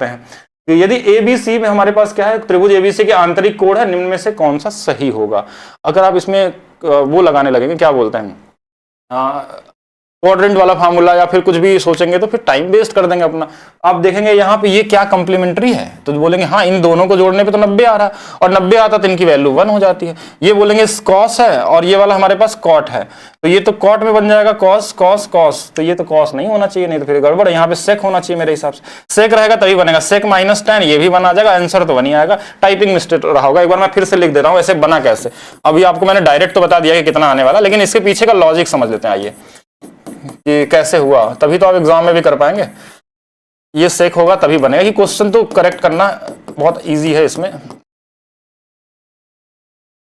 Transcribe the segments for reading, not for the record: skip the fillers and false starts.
सकते हैं कि यदि ABC में हमारे पास क्या है, त्रिभुज ABC के आंतरिक कोण है, निम्न में से कौन सा सही होगा। अगर आप इसमें वो लगाने लगेंगे, क्या बोलते हैं, क्वाड्रेंट वाला फार्मूला या फिर कुछ भी सोचेंगे तो फिर टाइम वेस्ट कर देंगे अपना। आप देखेंगे यहाँ पे ये क्या कंप्लीमेंट्री है, तो बोलेंगे हाँ इन दोनों को जोड़ने पे तो 90 आ रहा है, और 90 आता तो इनकी वैल्यू 1 हो जाती है। ये बोलेंगे कॉस है और ये वाला हमारे पास कॉट है, तो ये तो कॉट में बन जाएगा कॉस कॉस कॉस, तो ये तो कॉस नहीं होना चाहिए, नहीं तो फिर गड़बड़ है। यहाँ पे सेक होना चाहिए मेरे हिसाब से, सेक रहेगा तभी बनेगा, सेक -tan ये भी बना जाएगा, आंसर तो बनी आएगा। टाइपिंग मिस्टेक रहा होगा, एक बार मैं फिर से लिख दे रहा हूँ ऐसे बना कैसे। अभी आपको मैंने डायरेक्ट तो बता दिया कि कितना आने वाला, लेकिन इसके पीछे का लॉजिक समझ लेते हैं आइए कि कैसे हुआ, तभी तो आप एग्जाम में भी कर पाएंगे। ये सेक होगा तभी बनेगा, कि क्वेश्चन तो करेक्ट करना बहुत इजी है इसमें।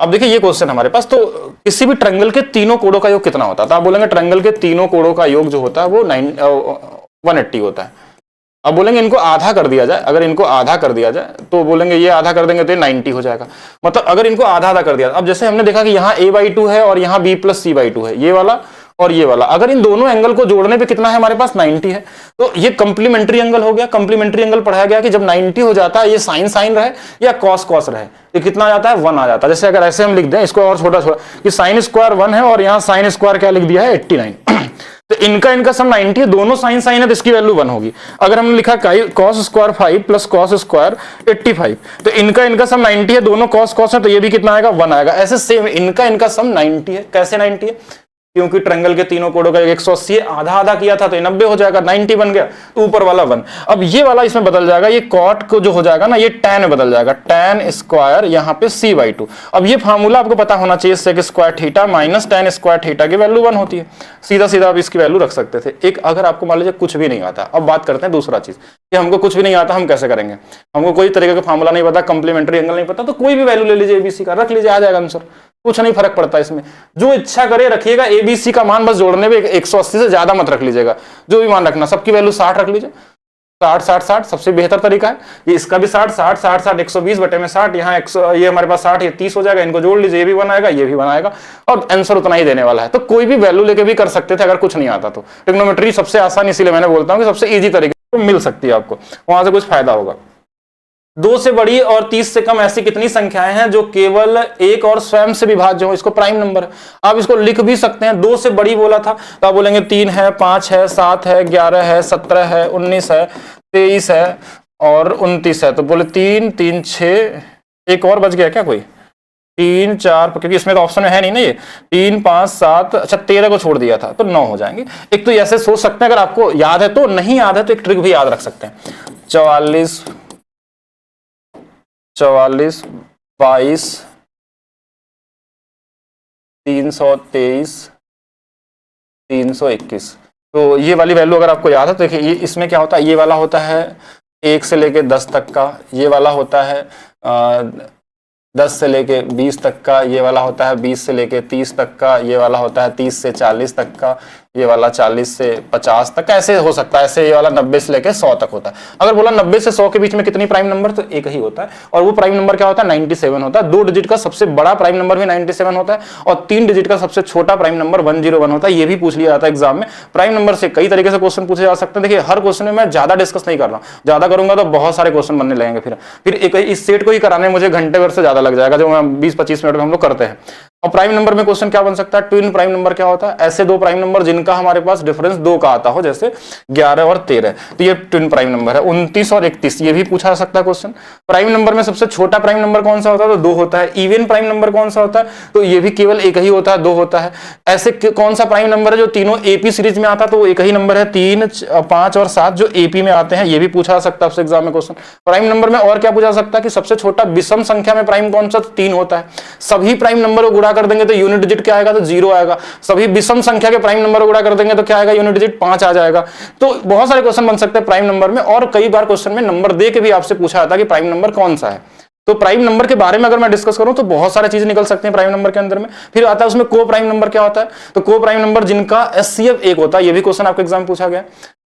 अब देखिए ये क्वेश्चन हमारे पास, तो किसी भी ट्रायंगल के तीनों कोणों का योग कितना होता है, तो आप बोलेंगे ट्रायंगल के तीनों कोणों का योग जो होता है वो 180 होता है। अब बोलेंगे इनको आधा कर दिया जाए, अगर इनको आधा कर दिया जाए तो बोलेंगे ये आधा कर देंगे तो ये 90 हो जाएगा। मतलब अगर इनको आधा आधा कर दिया, अब जैसे हमने देखा कि यहाँ a/2 है और यहाँ b+c/2 है, ये वाला और ये वाला, अगर इन दोनों एंगल को जोड़ने पे कितना है हमारे पास 90 है, तो ये कंप्लीमेंट्री एंगल हो गया। कंप्लीमेंट्री एंगल पढ़ाया गया कि जब 90 हो जाता है, ये साइन साइन रहे या कॉस कॉस रहे, तो कितना आ जाता है 1 आ जाता है। जैसे अगर ऐसे हम लिख दें इसको और छोटा छोटा कि sin स्क्वायर 1 है और यहाँ sin स्क्वायर क्या लिख दिया है 89 तो इनका सम 90 है, दोनों साइन साइन है तो इसकी वैल्यू 1 होगी। अगर हमने लिखा cos square 5 plus cos square 85, तो इनका सम 90 है, दोनों cos cos है तो ये भी कितना आएगा 1 आएगा। ऐसे सेम इनका सम 90 है। कैसे 90 है, क्योंकि ट्रायंगल के तीनों कोणों का 180 है, आधा आधा किया था तो 90 हो जाएगा, 90 बन गया, तो ऊपर वाला 1। अब ये वाला इसमें बदल जाएगा, ये कॉट को जो हो जाएगा ना ये tan में बदल जाएगा, tan स्क्वायर यहाँ पे c/2। अब ये फार्मूला आपको पता होना चाहिए, sec square theta minus tan square theta की वैल्यू 1 होती है। सीधा सीधा आप इसकी वैल्यू रख सकते थे। एक अगर आपको मान लीजिए कुछ भी नहीं आता, अब बात करते हैं दूसरा चीज कि हमको कुछ भी नहीं आता, हम कैसे करेंगे, हमको कोई तरीके का फार्मूला नहीं पता, कंप्लीमेंट्री एंगल नहीं पता, तो कोई भी वैल्यू ले लीजिए ABC का, रख लीजिए, आ जाएगा आंसर, कुछ नहीं फर्क पड़ता इसमें। जो इच्छा करे रखिएगा, ABC का मान बस जोड़ने में 180 से ज्यादा मत रख लीजिएगा, जो भी मान रखना, सबकी वैल्यू 60 रख लीजिए, 60 60 60 सबसे बेहतर तरीका है। ये इसका भी 60 60 60 60 120 बटे में 60, यहाँ 100, ये हमारे पास 60 ये 30 हो जाएगा, इनको जोड़ लीजिए, ये भी बनाएगा ये भी बनाएगा, और आंसर उतना ही देने वाला है। तो कोई भी वैल्यू लेके भी कर सकते थे अगर कुछ नहीं आता तो। ट्रिग्नोमेट्री सबसे आसान, इसीलिए मैंने बोलता हूँ कि सबसे ईजी तरीके मिल सकती है आपको, वहां से कुछ फायदा होगा। 2 से बड़ी और 30 से कम ऐसी कितनी संख्याएं हैं जो केवल एक और स्वयं से विभाज्य हो, इसको प्राइम नंबर है। आप इसको लिख भी सकते हैं, 2 से बड़ी बोला था तो आप बोलेंगे 3 है, 5 है, 7 है, 11 है, 17 है, 19 है, 23 है और 29 है। तो बोले 3 3 6, एक और बच गया क्या कोई, 3 4, क्योंकि इसमें तो ऑप्शन में है नहीं ना ये, 3 5 7, अच्छा 13 को छोड़ दिया था तो 9 हो जाएंगे। एक तो ऐसे सोच सकते हैं, अगर आपको याद है तो, नहीं याद है तो एक ट्रिक भी याद रख सकते हैं, 44 22 323 321। तो ये वाली वैल्यू अगर आपको याद है तो देखिए ये इसमें क्या होता है, ये वाला होता है 1 से लेके 10 तक का, ये वाला होता है 10 से लेके 20 तक का, ये वाला होता है 20 से लेके 30 तक का, ये वाला होता है 30 से 40 तक का, ये वाला 40 से 50 तक, ऐसे हो सकता है। ऐसे ये वाला 90 से लेके 100 तक होता है। अगर बोला 90 से 100 के बीच में कितनी प्राइम नंबर, तो एक ही होता है, और वो प्राइम नंबर क्या होता है 97 होता है। 2 डिजिट का सबसे बड़ा प्राइम नंबर भी 97 होता है और 3 डिजिट का सबसे छोटा प्राइम नंबर 101 होता है। ये भी पूछ लिया जाता है एग्जाम में। प्राइम नंबर से कई तरीके से क्वेश्चन पूछे जा सकते हैं। देखिए हर क्वेश्चन में मैं ज्यादा डिस्कस नहीं कर रहा हूँ, ज्यादा करूंगा तो बहुत सारे क्वेश्चन बनने लगेंगे, फिर एक इस सेट को ही कराने में मुझे घंटे भर से ज्यादा लग जाएगा, जो 20-25 मिनट में हम लोग करते हैं। और प्राइम नंबर में क्वेश्चन क्या बन सकता है, ट्विन प्राइम नंबर क्या होता है, ऐसे 2 प्राइम नंबर जिनका हमारे पास डिफरेंस 2 का आता हो, जैसे 11 और 13, तो ये ट्विन प्राइम नंबर है। 29 और 31 ये भी पूछा जा सकता है क्वेश्चन। प्राइम नंबर में सबसे छोटा प्राइम नंबर कौन सा होता है, तो 2 होता है। इवन प्राइम नंबर कौन सा होता है, तो ये भी केवल एक ही होता है, 2 होता है। ऐसे कौन सा प्राइम नंबर है जो तीनों एपी सीरीज में आता है, तो वो एक ही नंबर है, 3 5 और 7 जो एपी में आते हैं, ये भी पूछा जा सकता है आपसे एग्जाम में क्वेश्चन। प्राइम नंबर में और क्या पूछा जा सकता है कि सबसे छोटा विषम संख्या में प्राइम कौन सा, तो 3 होता है। सभी प्राइम नंबर को गुणा कर देंगे तो यूनिट डिजिट क्या आएगा, तो 0 आएगा। सभी विषम संख्या के प्राइम नंबर को गुणा कर देंगे तो क्या आएगा, यूनिट डिजिट 5 आ जाएगा। तो बहुत सारे क्वेश्चन बन सकते हैं प्राइम नंबर में, और कई बार क्वेश्चन में नंबर दे के भी आपसे पूछा जाता है कि प्राइम नंबर कौन सा है। तो प्राइम नंबर के बारे में अगर मैं डिस्कस करूं तो बहुत सारी चीजें निकल सकती हैं प्राइम नंबर के अंदर में। फिर आता है उसमें को प्राइम नंबर क्या होता है, तो को प्राइम नंबर जिनका एचसीएफ 1 होता है, ये भी क्वेश्चन आपके एग्जाम में पूछा गया।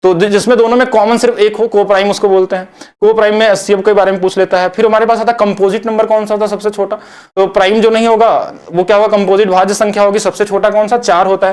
तो जिसमें दोनों में कॉमन सिर्फ 1 हो, को प्राइम उसको बोलते हैं। को प्राइम में एचसीएफ के बारे में पूछ लेता है। फिर हमारे पास आता है कंपोजिट नंबर कौन सा होता है सबसे छोटा, तो प्राइम जो नहीं होगा वो क्या होगा, कंपोजिट भाज्य संख्या होगी, सबसे छोटा कौन सा, 4 होता है।